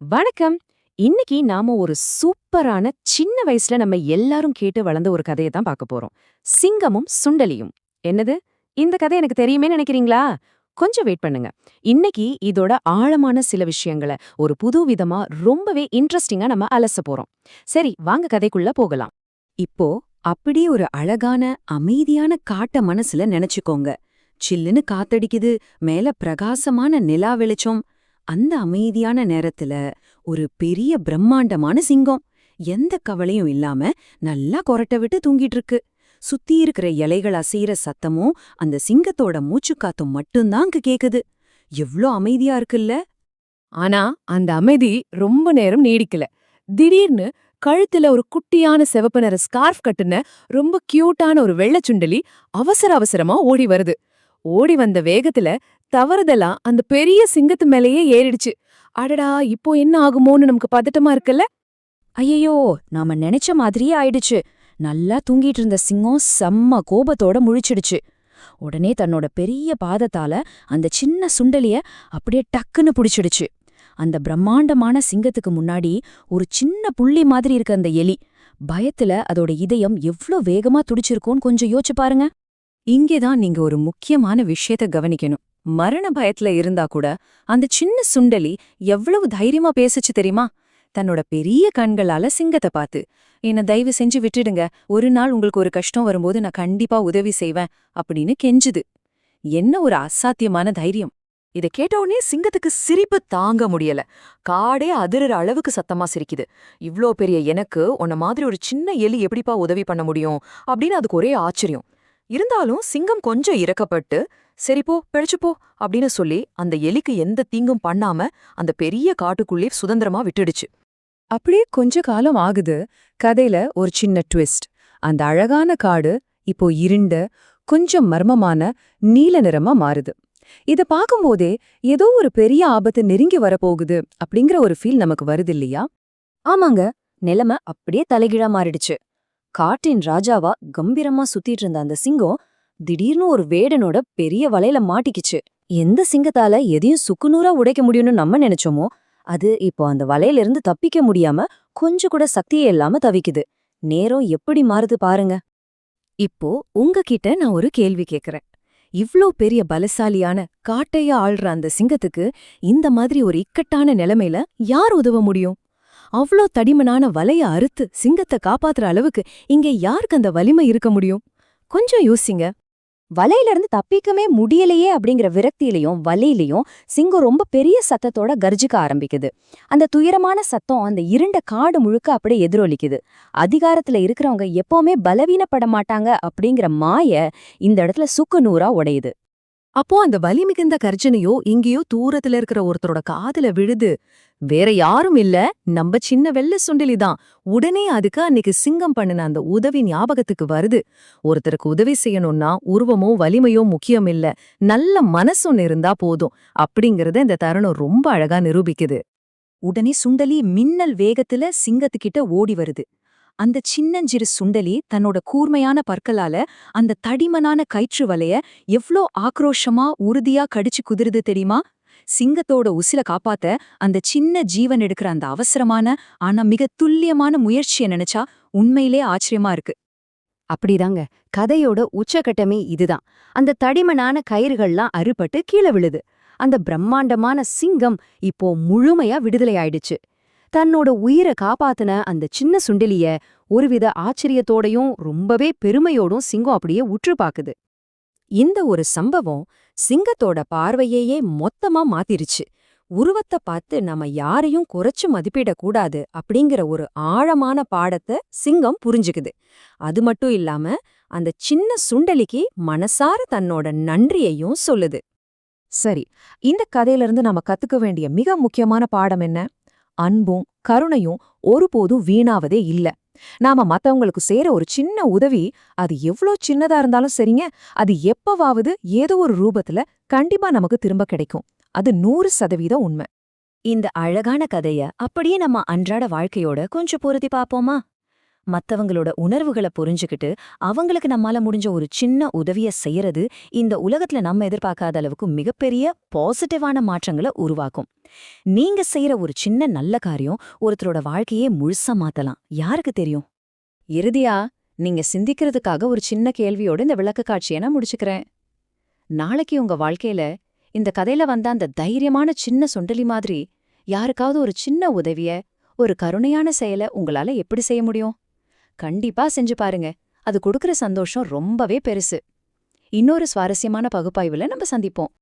வணக்கம். இன்னைக்கு நாம ஒரு சூப்பரான சின்ன வயசுல நம்ம எல்லாரும் கேட்டு வளர்ந்த ஒரு கதையை தான் பார்க்க போறோம். சிங்கமும் சுண்டலியும். என்னது? இந்த கதை எனக்கு தெரியுமே நினைக்கிறீங்களா? கொஞ்சம் வெயிட் பண்ணுங்க. இன்னைக்கு இதோட ஆழமான சில விஷயங்களை ஒரு புது விதமா ரொம்பவே இன்ட்ரெஸ்டிங்கா நம்ம அலச போறோம். சரி, வாங்க கதைக்குள்ள போகலாம். இப்போ அப்படியே ஒரு அழகான அமைதியான காட்ட மனசுல நினைச்சுக்கோங்க. சில்லுன்னு காத்தடிக்குது, மேல பிரகாசமான நிலா வெளிச்சம். அந்த அமைதியான நேரத்துல ஒரு பெரிய பிரம்மாண்டமான சிங்கம் எந்த கவலையும் இல்லாம நல்லா கொரட்டை விட்டு தூங்கிட்டு இருக்கு. சுத்தி இருக்கிற இலைகள் அசைற சத்தமும் அந்த சிங்கத்தோட மூச்சுக்காத்தும் மட்டும்தான் அங்க கேக்குது. எவ்ளோ அமைதியா இருக்குல்ல. ஆனா அந்த அமைதி ரொம்ப நேரம் நீடிக்கல. திடீர்னு கழுத்துல ஒரு குட்டியான சிவப்பு நிற ஸ்கார்ஃப் கட்டுன ரொம்ப கியூட்டான ஒரு வெள்ளச்சுண்டலி அவசர அவசரமா ஓடி வருது. ஓடி வந்த வேகத்துல தவறுதலா அந்த பெரிய சிங்கத்து மேலேயே ஏறிடுச்சு. அடடா, இப்போ என்ன ஆகுமோன்னு நமக்கு பதட்டமா இருக்குல்ல. ஐயையோ, நாம நினைச்ச மாதிரியே ஆயிடுச்சு. நல்லா தூங்கிட்டு இருந்த சிங்கம் செம்ம கோபத்தோட முழிச்சிடுச்சு. உடனே தன்னோட பெரிய பாதத்தால அந்த சின்ன சுண்டலிய அப்படியே டக்குன்னு புடிச்சிடுச்சு. அந்த பிரம்மாண்டமான சிங்கத்துக்கு முன்னாடி ஒரு சின்ன புள்ளி மாதிரி இருக்க அந்த எலி, பயத்துல அதோட இதயம் எவ்ளோ வேகமா துடிச்சிருக்கோன்னு கொஞ்சம் யோசிச்சு பாருங்க. இங்கேதான் நீங்க ஒரு முக்கியமான விஷயத்த கவனிக்கணும். மரண பயத்துல இருந்தா கூட அந்த சின்ன சுண்டலி எவ்வளவு தைரியமா பேசுச்சு தெரியுமா? தன்னோட பெரிய கண்களால சிங்கத்தை பார்த்து, என்ன தயவு செஞ்சு விட்டுடுங்க, ஒரு நாள் உங்களுக்கு ஒரு கஷ்டம் வரும்போது நான் கண்டிப்பா உதவி செய்வேன் அப்படின்னு கெஞ்சுது. என்ன ஒரு அசாத்தியமான தைரியம்! இத கேட்டவுடனே சிங்கத்துக்கு சிரிப்பு தாங்க முடியல. காடே அதிர்ற அளவுக்கு சத்தமா சிரிக்குது. இவ்ளோ பெரிய எனக்கு உன்ன மாதிரி ஒரு சின்ன எலி எப்படிப்பா உதவி பண்ண முடியும் அப்படின்னு அதுக்கு ஒரே ஆச்சரியம். இருந்தாலும் சிங்கம் கொஞ்சம் இரக்கப்பட்டு, சரி போ, பிழைச்சு போ அப்படின்னு சொல்லி அந்த எலிக்கு எந்த தீங்கும் பண்ணாம அந்த பெரிய காட்டுக்குள்ளே சுதந்திரமா விட்டுடுச்சு. அப்படியே கொஞ்ச காலம் ஆகுது. கதையில ஒரு சின்ன ட்விஸ்ட். அந்த அழகான காடு இப்போ இருண்ட, கொஞ்சம் மர்மமான நீல நிறமா மாறுது. இத பாக்கும்போதே ஏதோ ஒரு பெரிய ஆபத்து நெருங்கி வரப்போகுது அப்படிங்கிற ஒரு ஃபீல் நமக்கு வருது இல்லையா? ஆமாங்க, நிலைமை அப்படியே தலைகீழா மாறிடுச்சு. காட்டின் ராஜாவா கம்பீரமா சுத்திட்டு இருந்த அந்த சிங்கம் திடீர்னு ஒரு வேடனோட பெரிய வலையில மாட்டிக்கிச்சு. எந்த சிங்கத்தால எதையும் சுக்குநூறா உடைக்க முடியும்னு நம்ம நினைச்சோமோ, அது இப்போ அந்த வலையில இருந்து தப்பிக்க முடியாம கொஞ்சம் கூட சக்தியே இல்லாம தவிக்குது. நேரம் எப்படி மாறுது பாருங்க. இப்போ உங்ககிட்ட நான் ஒரு கேள்வி கேக்குறேன். இவ்ளோ பெரிய பலசாலியான காட்டைய ஆள்ற அந்த சிங்கத்துக்கு இந்த மாதிரி ஒரு இக்கட்டான நிலைமையில யார் உதவ முடியும்? அவ்ளோ தடிமனான வலைய அறுத்து சிங்கத்தை காப்பாத்துற அளவுக்கு இங்க யாருக்கு அந்த வலிமை இருக்க முடியும்? கொஞ்சம் யோசிங்க. வலையில இருந்து தப்பிக்கவே முடியலையே அப்படிங்கிற விரக்தியிலையும் வலியிலையும் சிங்கம் ரொம்ப பெரிய சத்தத்தோட கர்ஜிக்க ஆரம்பிக்குது. அந்த துயரமான சத்தம் அந்த இருண்ட காடு முழுக்க அப்படியே எதிரொலிக்குது. அதிகாரத்துல இருக்கிறவங்க எப்பவுமே பலவீனப்பட மாட்டாங்க அப்படிங்கிற மாய இந்த இடத்துல சுக்கு நூறா உடையுது. அப்போ அந்த வலி மிகுந்த கர்ஜனையோ எங்கேயோ தூரத்துல இருக்கிற ஒருத்தரோட காதுல விழுது. வேற யாரும் இல்ல, நம்ம சின்ன வெள்ளை சுண்டலிதான். உடனே அதுக்கு அன்னைக்கு சிங்கம் பண்ணுன அந்த உதவி ஞாபகத்துக்கு வருது. ஒருத்தருக்கு உதவி செய்யணும்னா உருவமோ வலிமையோ முக்கியம் இல்ல, நல்ல மனசொன்னு இருந்தா போதும் அப்படிங்கறத இந்த தருணம் ரொம்ப அழகா நிரூபிக்குது. உடனே சுண்டலி மின்னல் வேகத்துல சிங்கத்துக்கிட்ட ஓடி வருது. அந்த சின்னஞ்சிறு சுண்டலி தன்னோட கூர்மையான பற்களால அந்த தடிமனான கயிற்று வலைய எவ்ளோ ஆக்ரோஷமா உறுதியா கடிச்சு குதிருது தெரியுமா? சிங்கத்தோட உசில காப்பாத்த அந்த சின்ன ஜீவன் எடுக்கிற அந்த அவசரமான ஆனா மிக துல்லியமான முயற்சியை நினைச்சா உண்மையிலே ஆச்சரியமா இருக்கு. அப்படிதாங்க, கதையோட உச்சகட்டமே இதுதான். அந்த தடிமனான கயிறுகள்லாம் அறுபட்டு கீழே விழுது. அந்த பிரம்மாண்டமான சிங்கம் இப்போ முழுமையா விடுதலை ஆயிடுச்சு. தன்னோட உயிரை காப்பாத்துன அந்த சின்ன சுண்டலிய ஒருவித ஆச்சரியத்தோடையும் ரொம்பவே பெருமையோடும் சிங்கம் அப்படியே உற்று பாக்குது. இந்த ஒரு சம்பவம் சிங்கத்தோட பார்வையையே மொத்தமா மாத்திருச்சு. உருவத்தை பார்த்து நம்ம யாரையும் குறைச்சு மதிப்பிடக்கூடாது அப்படிங்கிற ஒரு ஆழமான பாடத்தை சிங்கம் புரிஞ்சுக்குது. அது மட்டும் இல்லாம அந்த சின்ன சுண்டலிக்கு மனசார தன்னோட நன்றியையும் சொல்லுது. சரி, இந்த கதையிலிருந்து நாம கத்துக்க வேண்டிய மிக முக்கியமான பாடம் என்ன? அன்பும் கருணையும் ஒருபோதும் வீணாவதே இல்ல. நாம மத்தவங்களுக்கு செய்யற ஒரு சின்ன உதவி, அது எவ்ளோ சின்னதா இருந்தாலும் சரிங்க, அது எப்பவாவது ஏதோ ஒரு ரூபத்துல கண்டிப்பா நமக்கு திரும்ப கிடைக்கும். அது 100% உண்மை. இந்த அழகான கதைய அப்படியே நம்ம அன்றாட வாழ்க்கையோட கொஞ்சம் பொருத்தி பாப்போமா? மத்தவங்களோட உணர்வுகளை புரிஞ்சுக்கிட்டு அவங்களுக்கு நம்மால முடிஞ்ச ஒரு சின்ன உதவிய செய்யறது இந்த உலகத்துல நம்ம எதிர்பார்க்காத அளவுக்கு மிகப்பெரிய பாசிட்டிவான மாற்றங்களை உருவாக்கும். நீங்க செய்யற ஒரு சின்ன நல்ல காரியம் ஒருத்தரோட வாழ்க்கையே முழுசா மாத்தலாம். யாருக்கு தெரியும்? இறுதியா நீங்க சிந்திக்கிறதுக்காக ஒரு சின்ன கேள்வியோட இந்த விளக்க காட்சியை நான் முடிச்சுக்கிறேன். நாளைக்கு உங்க வாழ்க்கையில இந்த கதையில வந்த அந்த தைரியமான சின்ன சுண்டலி மாதிரி யாருக்காவது ஒரு சின்ன உதவிய, ஒரு கருணையான செயலை உங்களால எப்படி செய்ய முடியும்? கண்டிப்பா செஞ்சு பாருங்க. அது கொடுக்கற சந்தோஷம் ரொம்பவே பெருசு. இன்னொரு சுவாரஸ்யமான பகுப்பாய்வுல நம்ம சந்திப்போம்.